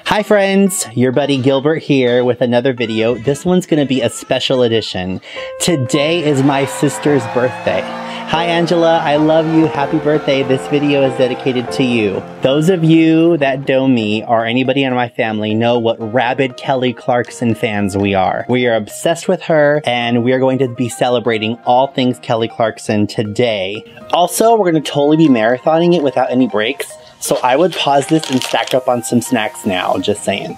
Hi friends, your buddy Gilbert here with another video. This one's gonna be a special edition. Today is my sister's birthday. Hi Angela, I love you, happy birthday. This video is dedicated to you. Those of you that know me or anybody in my family know what rabid Kelly Clarkson fans we are. We are obsessed with her and we are going to be celebrating all things Kelly Clarkson today. Also, we're gonna totally be marathoning it without any breaks. So I would pause this and stack up on some snacks now, just saying.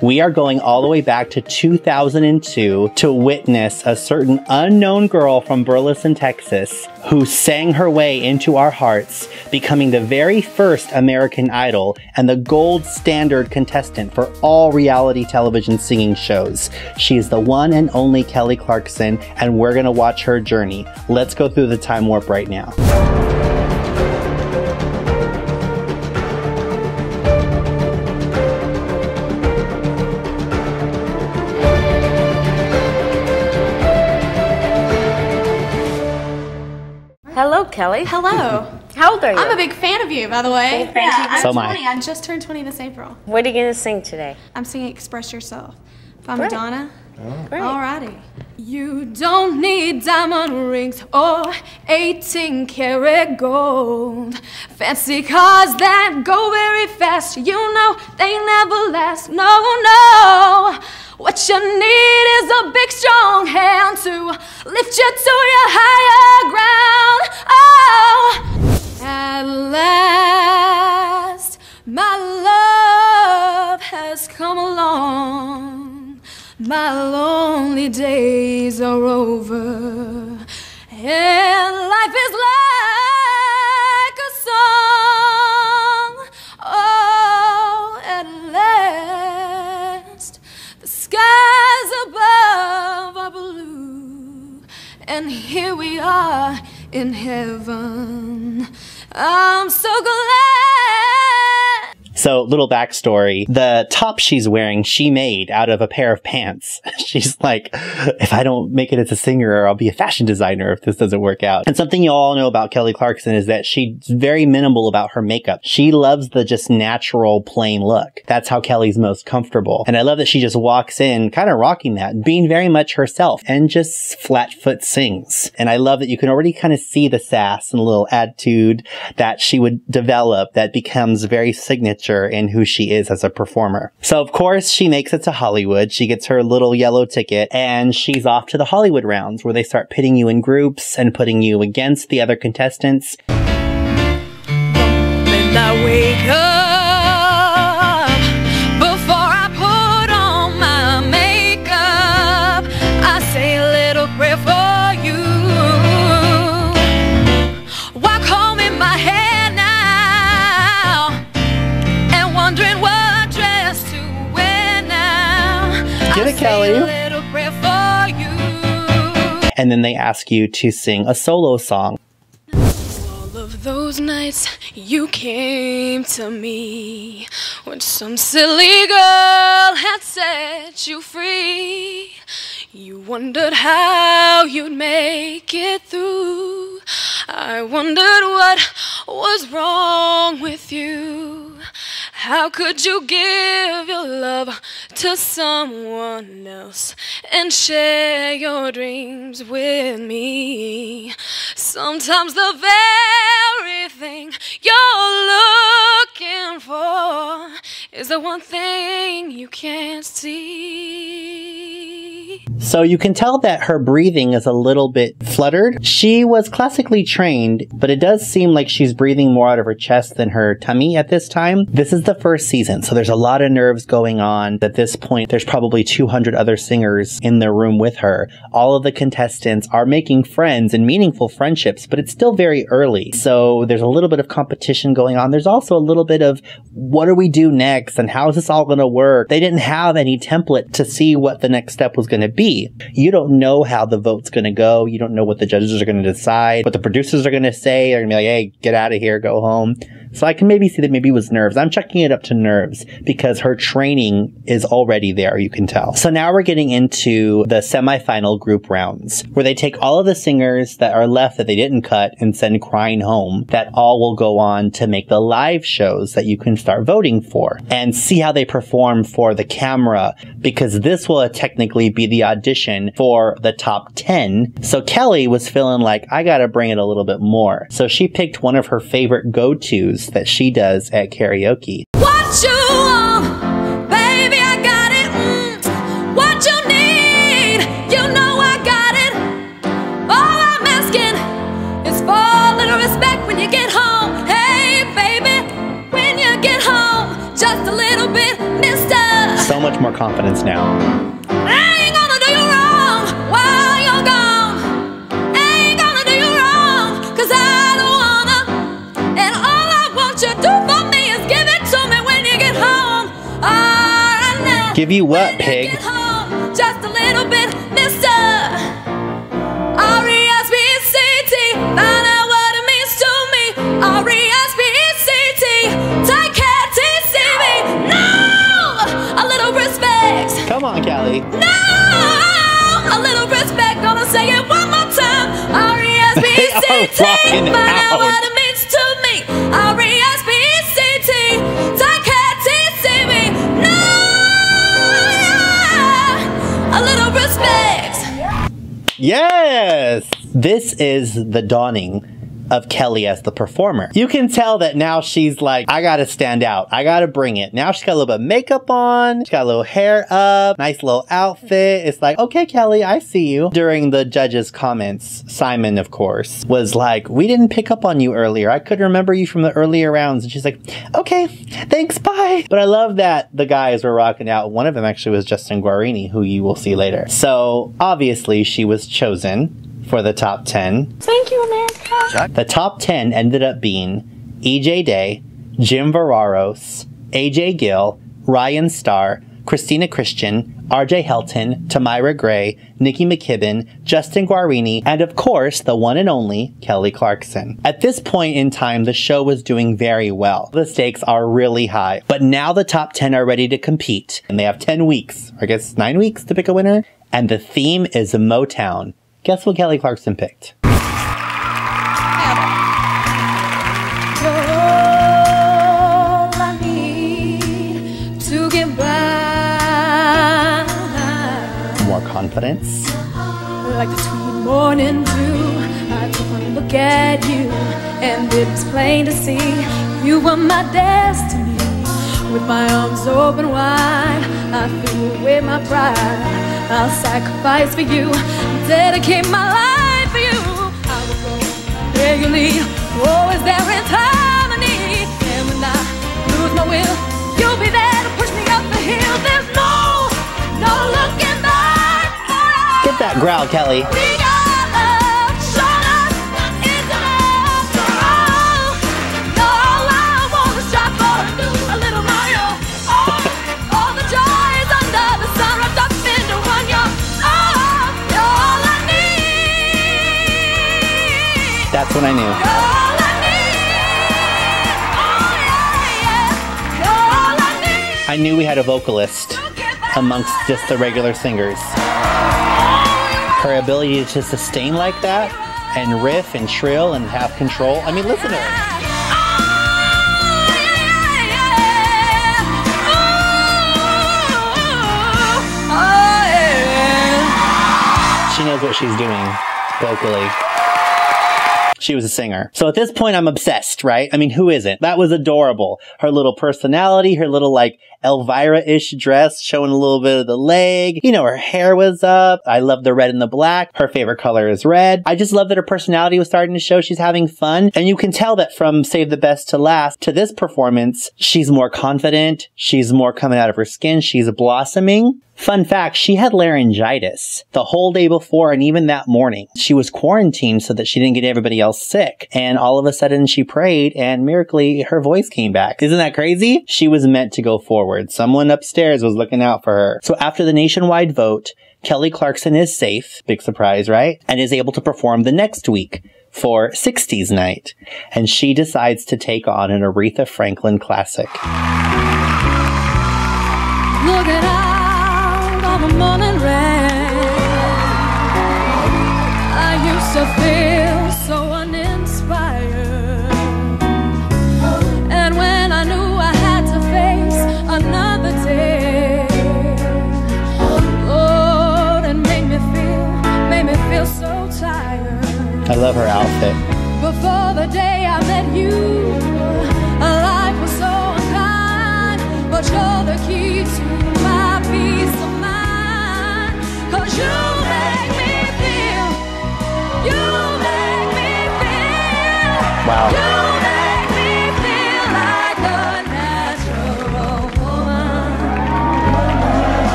We are going all the way back to 2002 to witness a certain unknown girl from Burleson, Texas, who sang her way into our hearts, becoming the very first American Idol and the gold standard contestant for all reality television singing shows. She is the one and only Kelly Clarkson, and we're gonna watch her journey. Let's go through the time warp right now. Hello, Kelly. Hello. How old are you? I'm a big fan of you, by the way. Thank you. I'm So am 20. I just turned 20 this April. What are you going to sing today? I'm singing Express Yourself by Great. Madonna. Oh. Great. Alrighty. You don't need diamond rings or 18-karat gold. Fancy cars that go very fast, you know they never last. No, no. What you need is a big, strong hand to lift you to your higher ground. Oh, at last, my love has come along. My lonely days are over, and life is like a song. Oh, at last, the skies above are blue, and here we are in heaven. I'm so glad. So, little backstory, the top she's wearing, she made out of a pair of pants. She's like, if I don't make it as a singer, I'll be a fashion designer if this doesn't work out. And something you all know about Kelly Clarkson is that she's very minimal about her makeup. She loves the just natural, plain look. That's how Kelly's most comfortable. And I love that she just walks in, kind of rocking that, being very much herself, and just flat foot sings. And I love that you can already kind of see the sass and a little attitude that she would develop that becomes very signature in who she is as a performer. So of course she makes it to Hollywood. She gets her little yellow ticket and she's off to the Hollywood rounds where they start pitting you in groups and putting you against the other contestants. When I wake up, before I put on my makeup, I say a little prayer for you. Walk home in my hair now, and wondering what dress to wear now. Get it, Kelly. I say a little prayer for you. And then they ask you to sing a solo song. All of those nights you came to me when some silly girl had set you free. You wondered how you'd make it through. I wondered what was wrong with you. How could you give your love to someone else and share your dreams with me? Sometimes the very thing you're looking for is the one thing you can't see. So you can tell that her breathing is a little bit fluttered. She was classically trained, but it does seem like she's breathing more out of her chest than her tummy at this time. This is the first season, so there's a lot of nerves going on. At this point, there's probably 200 other singers in the room with her. All of the contestants are making friends and meaningful friendships, but it's still very early. So there's a little bit of competition going on. There's also a little bit of what do we do next and how is this all going to work? They didn't have any template to see what the next step was going to be. be. You don't know how the vote's going to go. You don't know what the judges are going to decide, what the producers are going to say. They're going to be like, hey, get out of here, go home. So I can maybe see that maybe it was nerves. I'm chucking it up to nerves because her training is already there, you can tell. So now we're getting into the semifinal group rounds where they take all of the singers that are left that they didn't cut and send crying home. That all will go on to make the live shows that you can start voting for and see how they perform for the camera, because this will technically be the audition for the top 10. So Kelly was feeling like, I gotta bring it a little bit more. So she picked one of her favorite go-tos that she does at karaoke. What you want, baby, I got it. What you need, you know I got it. All I'm asking is for a little respect when you get home. Hey, baby, when you get home, just a little bit, mister. So much more confidence now. I ain't gonna do you wrong while you're gone. I ain't gonna do you wrong, 'cause I don't wanna. And all I want you to do for me is give it to me when you get home. Alright now. Give you what, When pig? you get home, just a little bit, mister. R-E-S-P-E-C-T, find out what it means to me. R-E-S-P-E-C-T, take care, T-C-B. No! A little respect. Come on, Kelly. No! A little respect, gonna say it one more time. R-E-S-P-E-C-T, They are rocking find out out. what it means to me. R-E-S-P-E-C-T, take care, T-C-B. No! A little respect. Yes! This is the dawning of Kelly as the performer. You can tell that now she's like, I gotta stand out. I gotta bring it. Now she's got a little bit of makeup on. She's got a little hair up. Nice little outfit. It's like, okay, Kelly, I see you. During the judges' comments, Simon, of course, was like, we didn't pick up on you earlier. I couldn't remember you from the earlier rounds. And she's like, okay, thanks, bye. But I love that the guys were rocking out. One of them actually was Justin Guarini, who you will see later. So obviously she was chosen for the top 10. Thank you, America. The top 10 ended up being EJ Day, Jim Vararos, AJ Gill, Ryan Starr, Christina Christian, RJ Helton, Tamira Gray, Nikki McKibben, Justin Guarini, and of course, the one and only Kelly Clarkson. At this point in time, the show was doing very well. The stakes are really high, but now the top 10 are ready to compete, and they have 10 weeks, I guess 9 weeks to pick a winner, and the theme is Motown. Guess what Kelly Clarkson picked? All I need to get by. More confidence. Like the sweet morning dew, I took one look at you, and it was plain to see you were my destiny. With my arms open wide, I threw away my pride. I'll sacrifice for you, dedicate my life for you. I will go where you lead, always there in time of need. And when I lose my will, you'll be there to push me up the hill. There's no looking back. Get that growl, Kelly. We got love, shown us it's enough for all. No, all I want is shot for a little Mario. All the joys under the sun wrapped up into one. You're all I need. That's what I knew. You're all I need. Oh yeah, yeah. You're all I need. I knew we had a vocalist amongst just the regular singers. Her ability to sustain like that, and riff and trill and have control. I mean, listen to her. She knows what she's doing vocally. She was a singer. So at this point, I'm obsessed, right? I mean, who isn't? That was adorable. Her little personality, her little like Elvira-ish dress showing a little bit of the leg. You know, her hair was up. I love the red and the black. Her favorite color is red. I just love that her personality was starting to show. She's having fun. And you can tell that from Save the Best to Last to this performance, she's more confident. She's more coming out of her skin. She's blossoming. Fun fact, she had laryngitis the whole day before and even that morning. She was quarantined so that she didn't get everybody else sick. And all of a sudden she prayed and miraculously her voice came back. Isn't that crazy? She was meant to go forward. Someone upstairs was looking out for her. So after the nationwide vote, Kelly Clarkson is safe, big surprise, right? And is able to perform the next week for 60s night. And she decides to take on an Aretha Franklin classic. Looking out on the morning rain, I used to feel so uninspired. And when I knew I had to face another day, Lord, it made me feel so tired. I love her outfit. Before the day I met you, life was so unkind, but you're the key to my peace of mind. 'Cause you make me feel, you make me feel, Wow. you make me feel like a natural woman.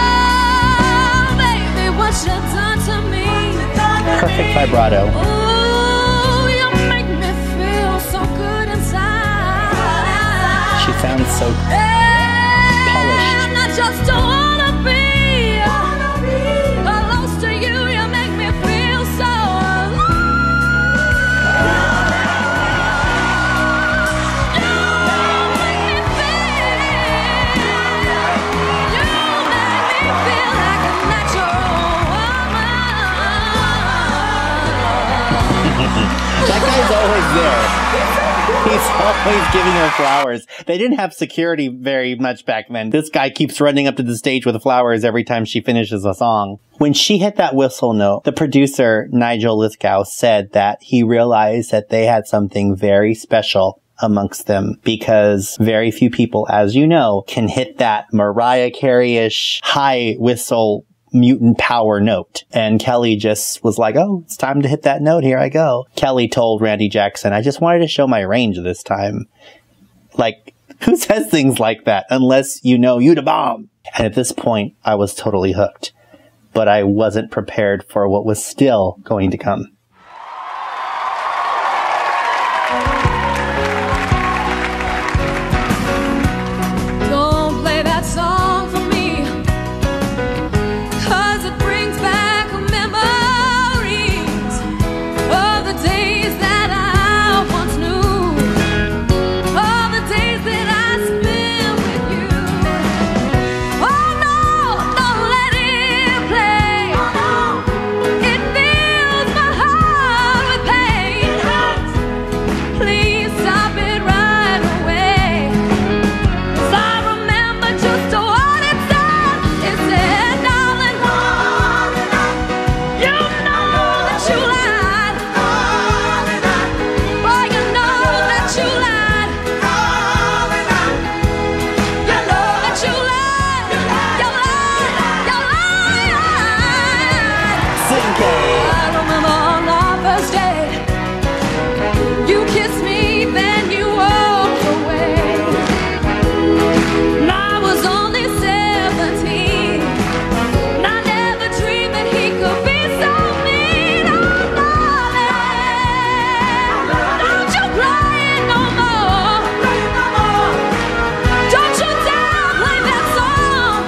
Oh, baby, what you done to me. Perfect vibrato. Ooh, you make me feel so good inside. She sounds so polished. And I just don't wanna be close to you. You make me feel so alive. You make me feel, you make me feel like a natural woman. That guy's always there. He's always giving her flowers. They didn't have security very much back then. This guy keeps running up to the stage with flowers every time she finishes a song. When she hit that whistle note, the producer, Nigel Lithgow, said that he realized that they had something very special amongst them because very few people, as you know, can hit that Mariah Carey-ish high whistle mutant power note. And Kelly just was like, oh, it's time to hit that note. Here I go. Kelly told Randy Jackson, I just wanted to show my range this time. Like, who says things like that unless you know you the bomb? And at this point, I was totally hooked. But I wasn't prepared for what was still going to come. Don't play that song for me, 'cause it brings back memories of the days that I once knew, of the days that I spent with you. Oh no, don't let it play. It fills my heart with pain. Please stop it right away. 'Cause I remember just what it said. It said, darling, you know that you lied. Boy, you know that you lied. You know that you lied. You lied. Sing, Kelly. I remember on our first date, you kissed me, then you walked away. And I was only 17, and I never dreamed that he could be so mean. Oh, darling, don't you play it no more. Don't you dare play that song.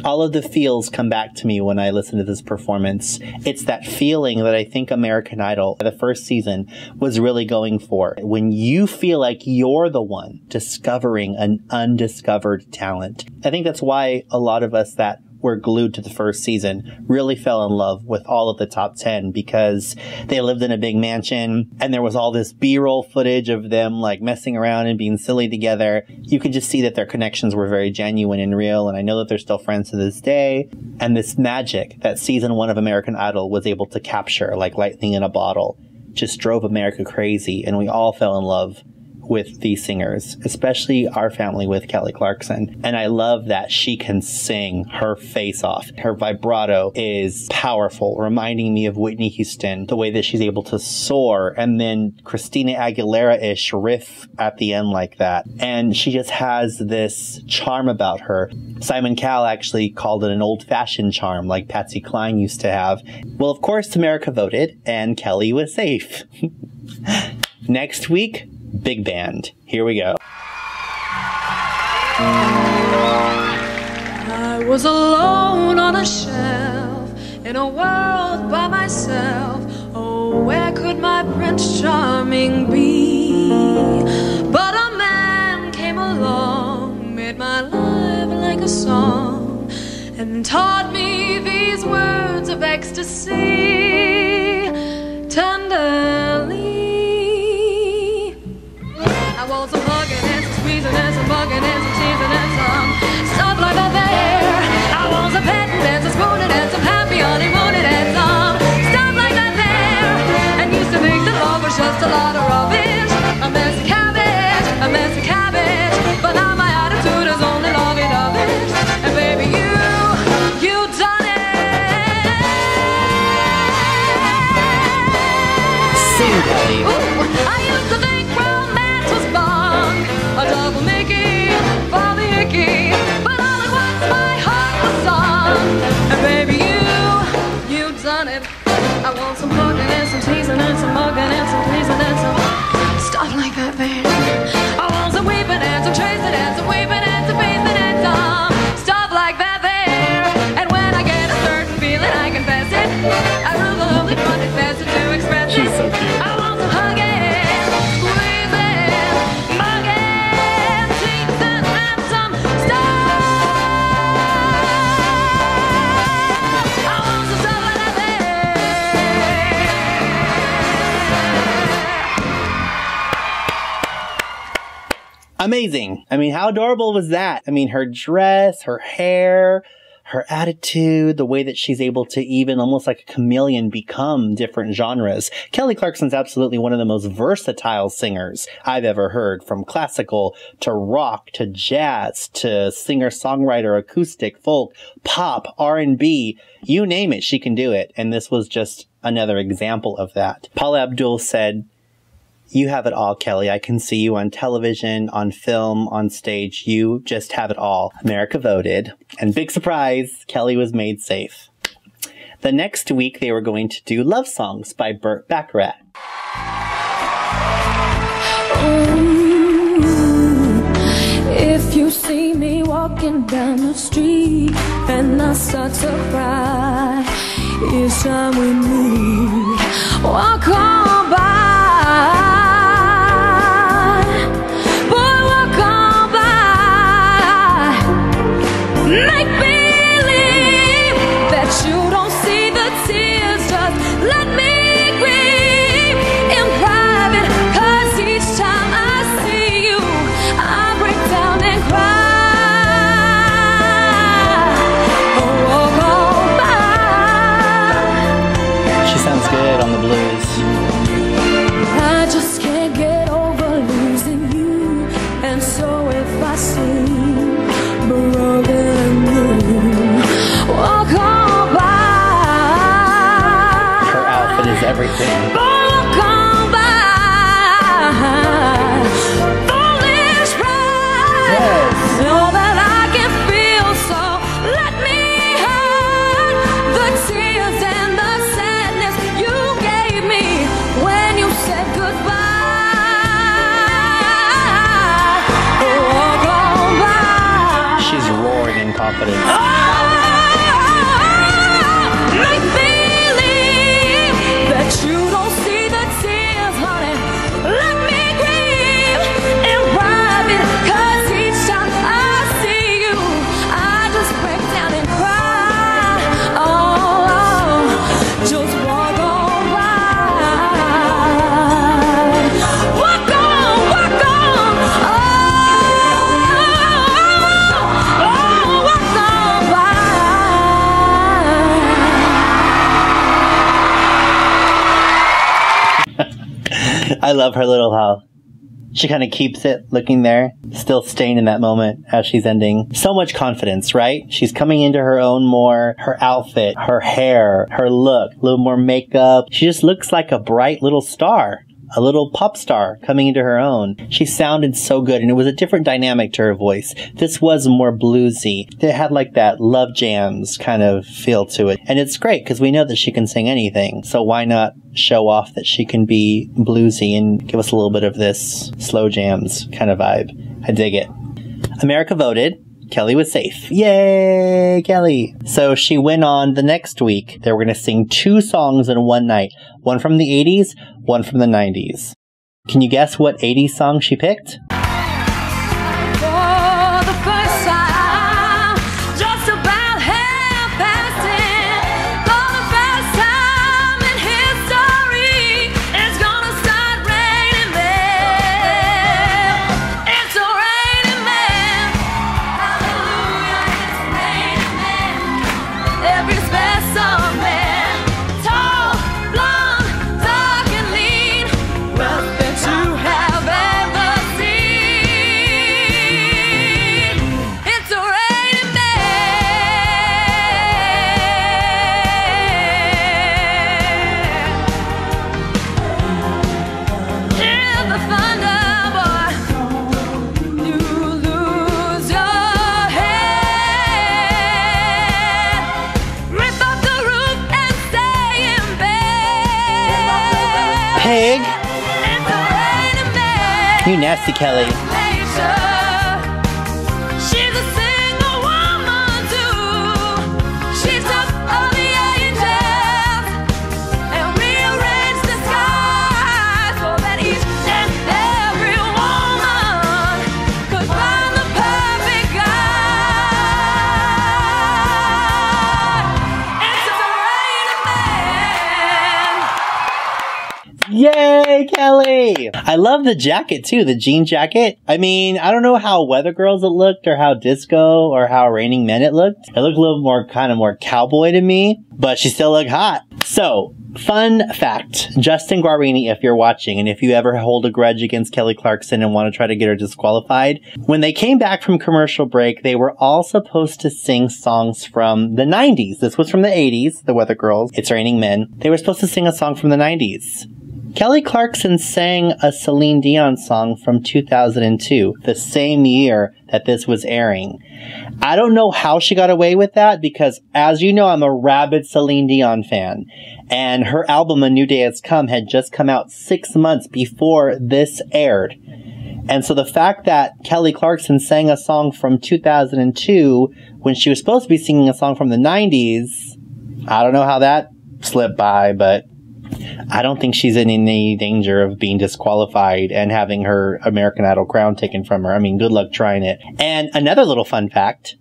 All of the feels come back to me when I listen to this performance. It's that feeling that I think American Idol, the first season, was really going for. When you feel like you're the one discovering an undiscovered talent. I think that's why a lot of us that were glued to the first season really fell in love with all of the top 10 because they lived in a big mansion and there was all this B-roll footage of them like messing around and being silly together. You could just see that their connections were very genuine and real, and I know that they're still friends to this day. And this magic that season 1 of American Idol was able to capture like lightning in a bottle just drove America crazy, and we all fell in love with these singers, especially our family with Kelly Clarkson. And I love that she can sing her face off. Her vibrato is powerful, reminding me of Whitney Houston, the way that she's able to soar and then Christina Aguilera-ish riff at the end like that. And she just has this charm about her. Simon Cowell actually called it an old-fashioned charm like Patsy Cline used to have. Well, of course, America voted and Kelly was safe. Next week, big band. Here we go. I was alone on a shelf in a world by myself. Oh, where could my Prince Charming be? But a man came along, made my life like a song, and taught me these words of ecstasy tenderly. I want some hugging and some squeezing and some bugging and some teasing and some stuff like that there. I want some petting and some spooning and some happy honeymooning and some stuff like that there. And used to think that love was just a lot of rubbish, a messy cabbage, a messy cabbage. But now my attitude is only lovey-dovey. And baby, you done it. Sing, Kelly. Ooh, I used to think romance was bunk, a double Mickey for the icky. But all at once my heart was sung. And baby, you done it. I want some hugging and some teasing and some mugging and some pleasing and some stuff like that there. I want some weeping and some tracing and some weeping and some pacing and some stuff like that there. And when I get a certain feeling, I confess it. I really love the fun it's best to express it. She's so cute. I want some hugging, squeezing, mugging, teasing and some stuff. I want some stuff like that there. Amazing. I mean, how adorable was that? I mean, her dress, her hair, her attitude, the way that she's able to even almost like a chameleon become different genres. Kelly Clarkson's absolutely one of the most versatile singers I've ever heard, from classical to rock to jazz to singer-songwriter, acoustic, folk, pop, R&B, you name it, she can do it. And this was just another example of that. Paula Abdul said, "You have it all, Kelly. I can see you on television, on film, on stage. You just have it all." America voted. And big surprise, Kelly was made safe. The next week, they were going to do Love Songs by Burt Bacharach. If you see me walking down the street and I start to cry, each time we meet, walk on by. Boy, walk on by. Make believe that you don't see the tears. Just let me grieve in private, 'cause each time I see you, I break down and cry. Oh, walk on by. She sounds good on the blues. I just can't get over losing you, and so if I sing broken and blue, walk on by. Her outfit is everything. Walk on by. Foolish pride. Yes. Know that I can feel, so let me hide the tears and the sadness you gave me when you said goodbye. Walk on by. She's roaring in confidence. Make believe that you don't see the tears, honey. Let me grieve in private, 'cause each time I see you, I just break down and cry. Oh, just walk on by. Walk on, walk on. Oh, walk on by. I love her little how She kind of keeps it looking there, still staying in that moment as she's ending. So much confidence, right? She's coming into her own more, her outfit, her hair, her look, a little more makeup. She just looks like a bright little star. A little pop star coming into her own. She sounded so good, and it was a different dynamic to her voice. This was more bluesy. It had like that Love Jams kind of feel to it. And it's great because we know that she can sing anything. So why not show off that she can be bluesy and give us a little bit of this slow jams kind of vibe. I dig it. America voted. Kelly was safe. Yay, Kelly. So she went on the next week. They were going to sing 2 songs in one night. One from the 80s, one from the 90s. Can you guess what 80s song she picked? For the first time, just about half past 10. For the first time in history, it's gonna start raining men. It's a raining man. Hallelujah, it's raining men. Every specimen, tall, blonde, dark and lean, best that you have ever seen. It's a raining man. Hear the thunder, boy. You lose your head. Rip off the roof and stay in bed. Pig. It's a raining man. You nasty Kelly. She's a single woman too. She took all the angels and rearranged the skies so that each and every woman could find the perfect guy. It's a raining man. Yay, Kelly! I love the jacket too, the jean jacket. I mean, I don't know how Weather Girls it looked or how disco or how Raining Men it looked. It looked a little more kind of more cowboy to me, but she still looked hot. So, fun fact, Justin Guarini, if you're watching, and if you ever hold a grudge against Kelly Clarkson and want to try to get her disqualified, when they came back from commercial break, they were all supposed to sing songs from the 90s. This was from the 80s, the Weather Girls. It's Raining Men. They were supposed to sing a song from the 90s. Kelly Clarkson sang a Celine Dion song from 2002, the same year that this was airing. I don't know how she got away with that because, as you know, I'm a rabid Celine Dion fan. And her album, A New Day Has Come, had just come out 6 months before this aired. And so the fact that Kelly Clarkson sang a song from 2002 when she was supposed to be singing a song from the 90s, I don't know how that slipped by, but I don't think she's in any danger of being disqualified and having her American Idol crown taken from her. I mean, good luck trying it. And another little fun fact.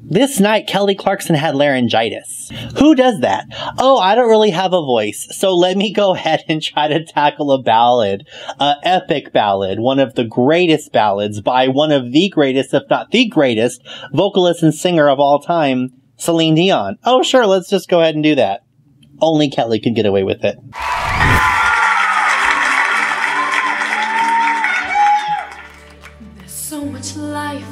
This night, Kelly Clarkson had laryngitis. Who does that? Oh, I don't really have a voice, so let me go ahead and try to tackle a ballad. An epic ballad. One of the greatest ballads by one of the greatest, if not the greatest, vocalist and singer of all time, Celine Dion. Oh, sure, let's just go ahead and do that. Only Kelly could get away with it. There's so much life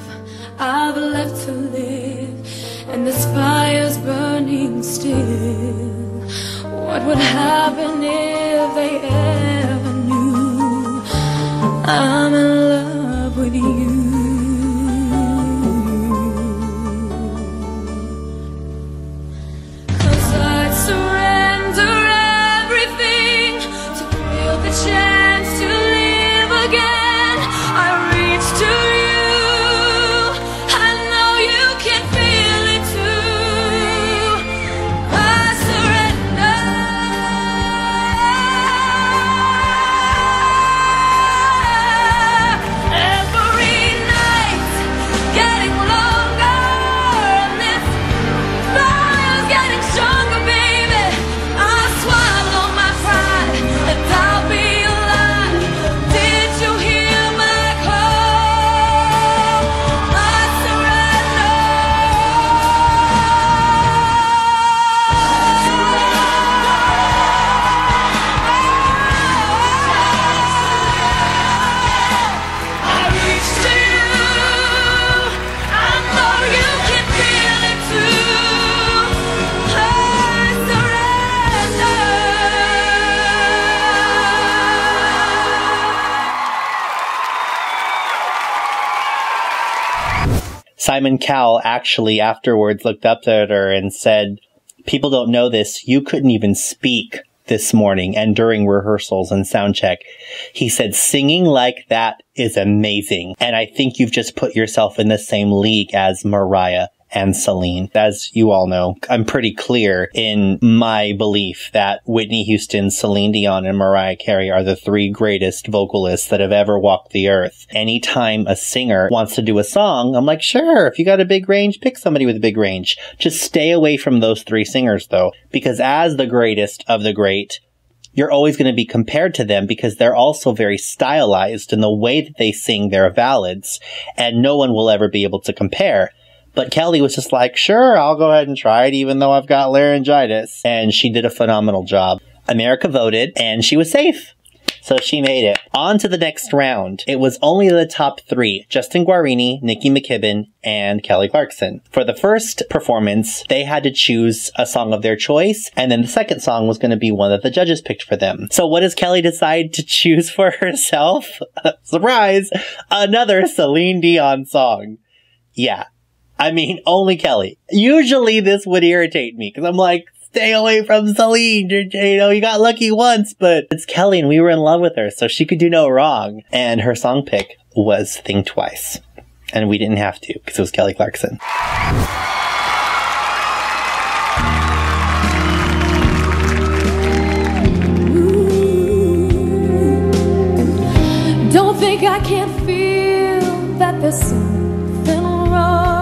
I've left to live, and this fire's burning still. What would happen if they ever knew I'm in love with you? Chance to live again. I reach to you. I know you can feel it too. I surrender. Every night getting longer, and this fire's getting stronger, baby. I swallow my pride and I'll be Simon Cowell actually afterwards looked up at her and said, "People don't know this. You couldn't even speak this morning and during rehearsals and sound check." He said, "Singing like that is amazing. And I think you've just put yourself in the same league as Mariah and Celine." As you all know, I'm pretty clear in my belief that Whitney Houston, Celine Dion, and Mariah Carey are the three greatest vocalists that have ever walked the earth. Anytime a singer wants to do a song, I'm like, sure, if you got a big range, pick somebody with a big range. Just stay away from those three singers, though, because as the greatest of the great, you're always going to be compared to them because they're also very stylized in the way that they sing their ballads, and no one will ever be able to compare. But Kelly was just like, sure, I'll go ahead and try it, even though I've got laryngitis. And she did a phenomenal job. America voted, and she was safe. So she made it. On to the next round. It was only the top three: Justin Guarini, Nicki McKibben, and Kelly Clarkson. For the first performance, they had to choose a song of their choice, and then the second song was going to be one that the judges picked for them. So what does Kelly decide to choose for herself? Surprise! Another Celine Dion song. Yeah. I mean, only Kelly. Usually this would irritate me because I'm like, stay away from Celine. You know, you got lucky once, but it's Kelly and we were in love with her, so she could do no wrong. And her song pick was Think Twice. And we didn't have to because it was Kelly Clarkson. Don't think I can't feel that there's something wrong.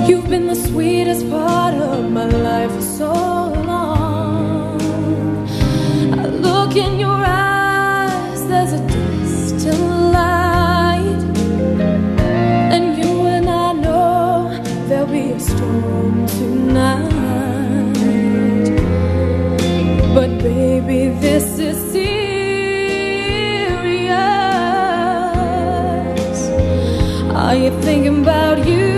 You've been the sweetest part of my life for so long. I look in your eyes, there's a distant light, and you and I know there'll be a storm tonight. But baby, this is serious. Are you thinking about you?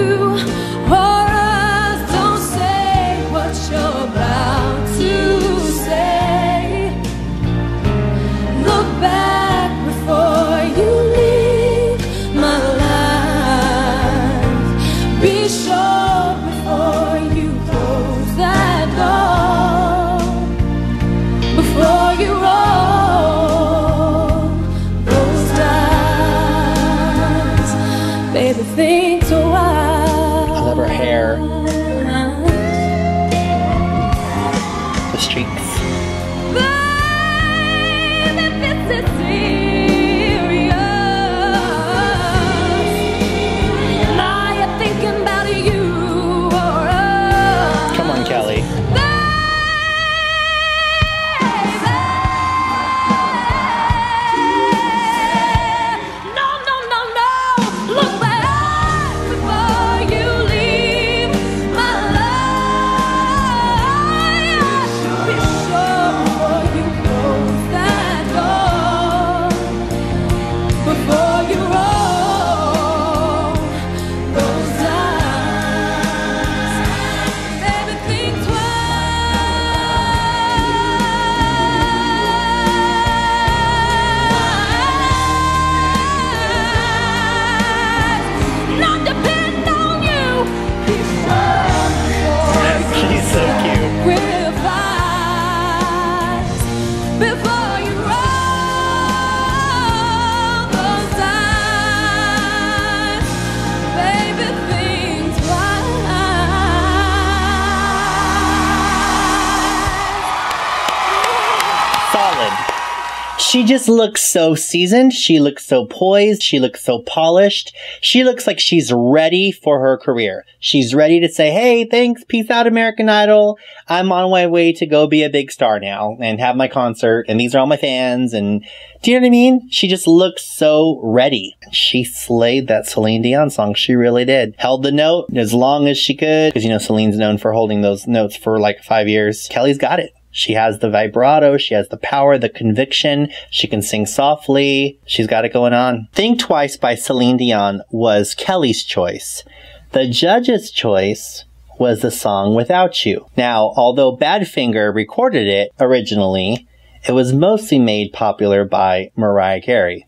She just looks so seasoned. She looks so poised. She looks so polished. She looks like she's ready for her career. She's ready to say, hey, thanks, peace out, American Idol. I'm on my way to go be a big star now and have my concert. And these are all my fans. And do you know what I mean? She just looks so ready. She slayed that Celine Dion song. She really did. Held the note as long as she could. Because, you know, Celine's known for holding those notes for like 5 years. Kelly's got it. She has the vibrato, she has the power, the conviction, she can sing softly, she's got it going on. Think Twice by Celine Dion was Kelly's choice. The judge's choice was the song Without You. Now, although Badfinger recorded it originally, it was mostly made popular by Mariah Carey,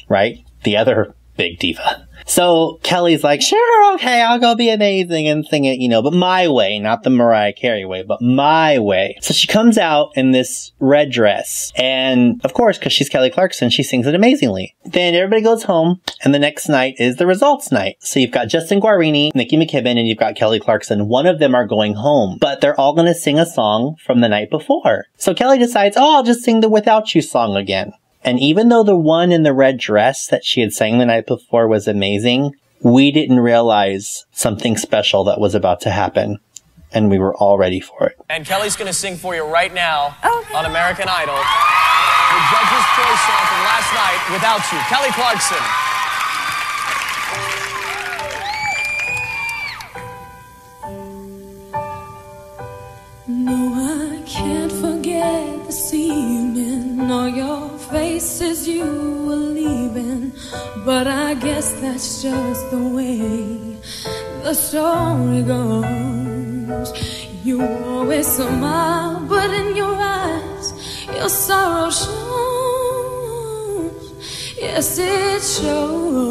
right? The other big diva. So Kelly's like, sure, okay, I'll go be amazing and sing it, but my way, not the Mariah Carey way, but my way. So she comes out in this red dress. And of course, because she's Kelly Clarkson, she sings it amazingly. Then everybody goes home, and the next night is the results night. So you've got Justin Guarini, Nicki McKibben, and you've got Kelly Clarkson. One of them are going home, but they're all going to sing a song from the night before. So Kelly decides, I'll just sing the Without You song again. And even though the one in the red dress that she had sang the night before was amazing, we didn't realize something special that was about to happen. And we were all ready for it. And Kelly's going to sing for you right now on American Idol. The Judge's Choice song from last night, Without You. Kelly Clarkson. No, I can't forget this evening, or your faces you were leaving. But I guess that's just the way the story goes. You always smile, but in your eyes your sorrow shows. Yes, it shows.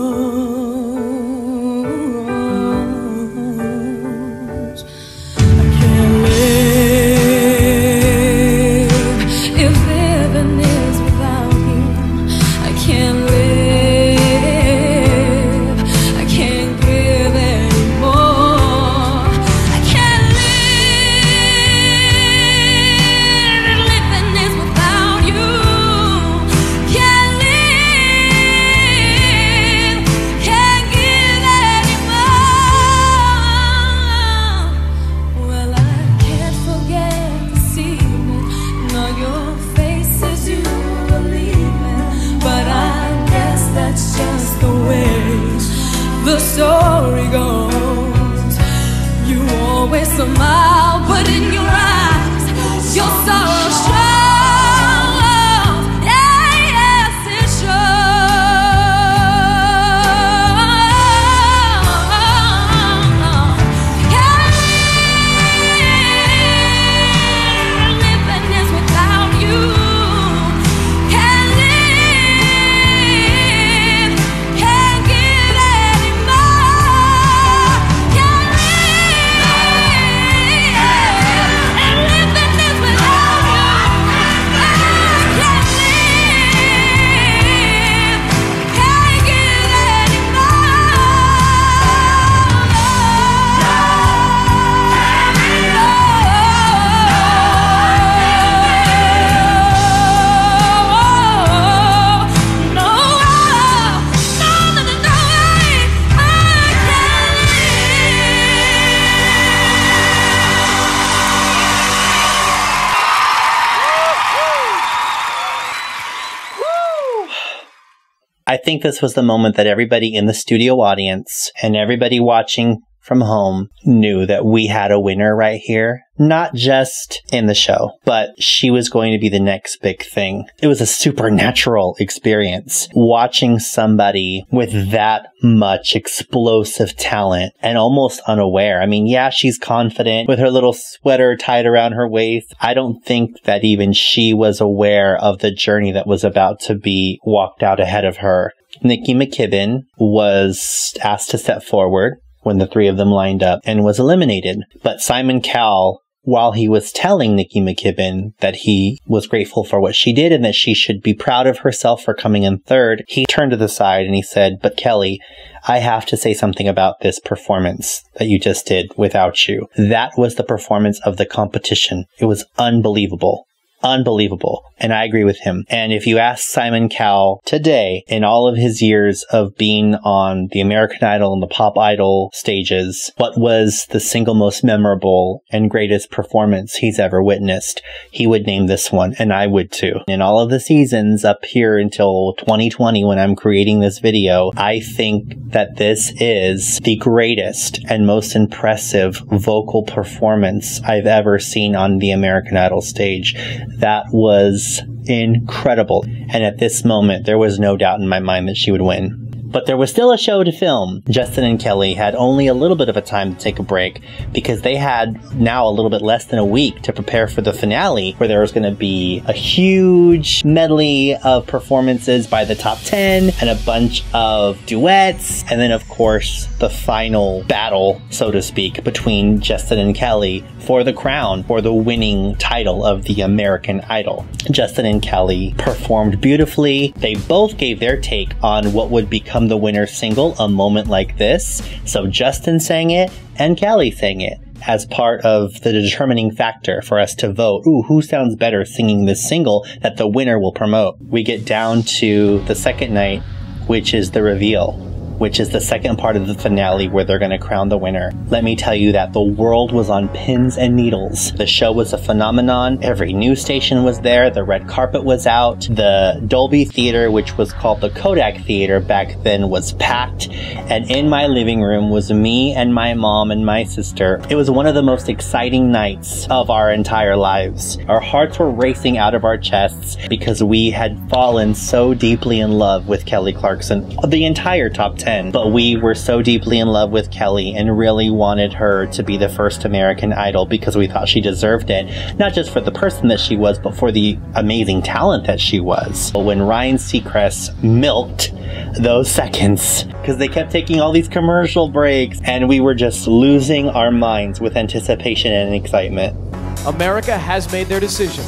The story goes, you always smile, but in your eyes, your sorrow shows. Yeah, yes, it shows. Living is without you. Can't live, can't give anymore. Can't live, and living is without you. Can't live, can't give I think this was the moment that everybody in the studio audience and everybody watching from home knew that we had a winner right here. Not just in the show, but she was going to be the next big thing. It was a supernatural experience watching somebody with that much explosive talent and almost unaware. I mean, yeah, she's confident with her little sweater tied around her waist. I don't think that even she was aware of the journey that was about to be walked out ahead of her. Nicki McKibben was asked to step forward when the three of them lined up and was eliminated. But Simon Cowell, while he was telling Nicki McKibben that he was grateful for what she did and that she should be proud of herself for coming in third, he turned to the side and he said, "But Kelly, I have to say something about this performance that you just did without you. That was the performance of the competition. It was unbelievable. Unbelievable." And I agree with him. And if you ask Simon Cowell today, in all of his years of being on the American Idol and the Pop Idol stages, what was the single most memorable and greatest performance he's ever witnessed, he would name this one, and I would too. In all of the seasons up here until 2020 when I'm creating this video, I think that this is the greatest and most impressive vocal performance I've ever seen on the American Idol stage. That was incredible. And at this moment, there was no doubt in my mind that she would win. But there was still a show to film. Justin and Kelly had only a little bit of a time to take a break because they had now a little bit less than a week to prepare for the finale, where there was going to be a huge medley of performances by the top 10 and a bunch of duets. And then, of course, the final battle, so to speak, between Justin and Kelly for the crown, for the winning title of the American Idol. Justin and Kelly performed beautifully. They both gave their take on what would become the winner's single, A Moment Like This. So Justin sang it and Kelly sang it as part of the determining factor for us to vote, ooh, who sounds better singing this single that the winner will promote. We get down to the second night, which is the reveal, which is the second part of the finale where they're going to crown the winner. Let me tell you that the world was on pins and needles. The show was a phenomenon. Every news station was there. The red carpet was out. The Dolby Theater, which was called the Kodak Theater back then, was packed. And in my living room was me and my mom and my sister. It was one of the most exciting nights of our entire lives. Our hearts were racing out of our chests because we had fallen so deeply in love with Kelly Clarkson, the entire top 10. But we were so deeply in love with Kelly and really wanted her to be the first American Idol because we thought she deserved it, not just for the person that she was, but for the amazing talent that she was. When Ryan Seacrest milked those seconds, because they kept taking all these commercial breaks, and we were just losing our minds with anticipation and excitement. America has made their decision.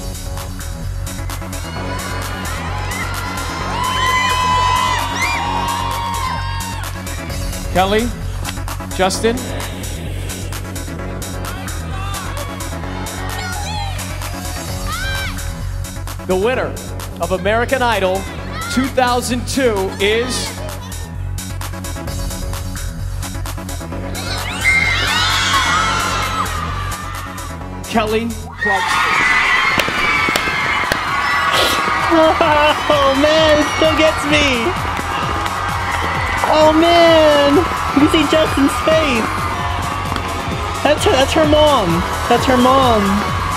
Kelly, Justin. The winner of American Idol 2002 is Kelly Clarkson. Oh man, it still gets me. Oh man! You can see Justin's face! That's her mom! That's her mom!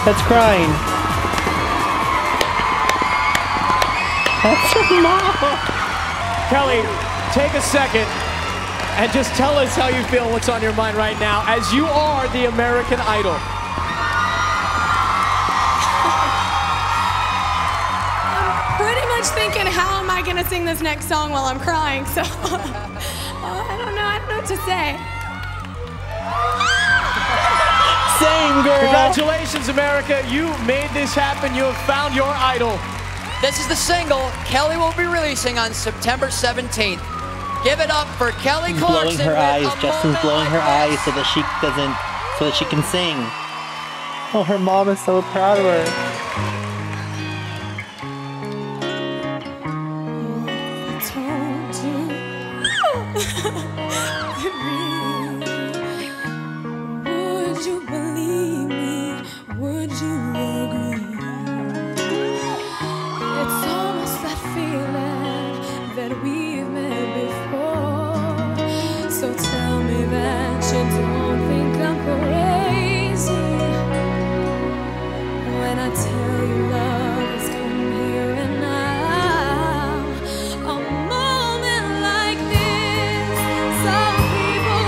That's crying. That's her mom! Kelly, take a second and just tell us how you feel, what's on your mind right now, as you are the American Idol. Pretty much thinking, how am I gonna sing this next song while I'm crying? So I don't know what to say. Same, girl. Congratulations, America. You made this happen. You have found your idol. This is the single Kelly will be releasing on September 17th. Give it up for Kelly Clarkson. Blowing her eyes. Justin's blowing her eyes so that she can sing. Oh, her mom is so proud of her. Would you believe me? Would you agree? It's almost that feeling that we've met before. So tell me that you don't think I'm crazy when I tell you love has come here and now. A moment like this, some people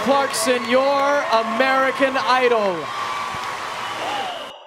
Clarkson, your American Idol.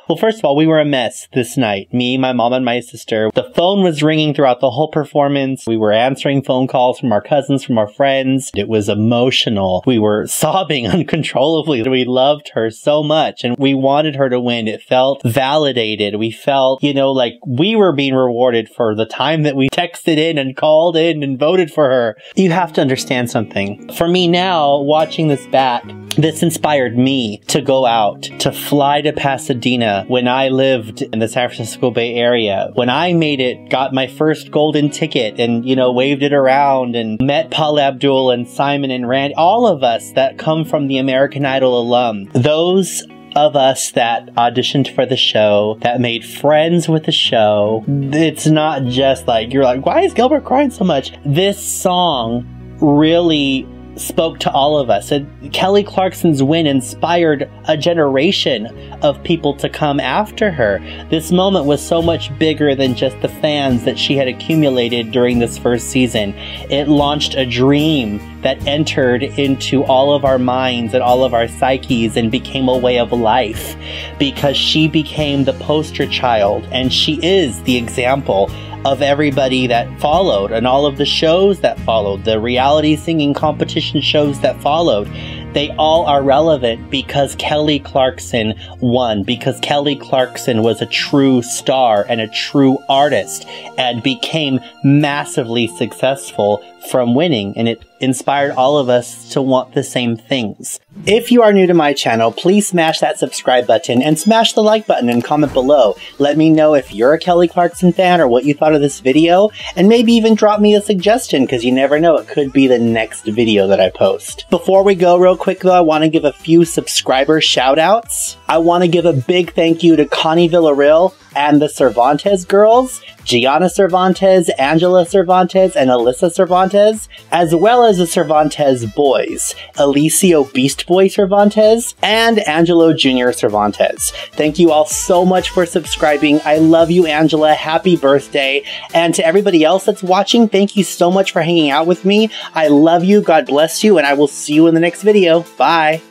Well, first of all, we were a mess this night. Me, my mom, and my sister. The phone was ringing throughout the whole performance. We were answering phone calls from our cousins, from our friends. It was emotional. We were sobbing uncontrollably. We loved her so much, and we wanted her to win. It felt validated. We felt, you know, like we were being rewarded for the time that we texted in and called in and voted for her. You have to understand something. For me now, watching this back, this inspired me to go out, to fly to Pasadena when I lived in the San Francisco Bay Area. When I made it, got my first golden ticket and, you know, waved it around and met Paula Abdul and Simon and Randy, all of us that come from the American Idol alum. Those of us that auditioned for the show, that made friends with the show. It's not just like, you're like, why is Gilbert crying so much? This song really spoke to all of us. And Kelly Clarkson's win inspired a generation of people to come after her. This moment was so much bigger than just the fans that she had accumulated during this first season. It launched a dream that entered into all of our minds and all of our psyches and became a way of life, because she became the poster child, and she is the example of everybody that followed and all of the shows that followed, the reality singing competition shows that followed. They all are relevant because Kelly Clarkson won, because Kelly Clarkson was a true star and a true artist and became massively successful from winning, and it inspired all of us to want the same things. If you are new to my channel, please smash that subscribe button and smash the like button and comment below. Let me know if you're a Kelly Clarkson fan or what you thought of this video, and maybe even drop me a suggestion, because you never know, it could be the next video that I post. Before we go real quick though, I want to give a few subscriber shout outs. I want to give a big thank you to Connie Villarreal and the Cervantes girls, Gianna Cervantes, Angela Cervantes, and Alyssa Cervantes, as well as the Cervantes boys, Alicio Beast Boy Cervantes and Angelo Jr. Cervantes. Thank you all so much for subscribing. I love you, Angela. Happy birthday. And to everybody else that's watching, thank you so much for hanging out with me. I love you. God bless you, and I will see you in the next video. Bye.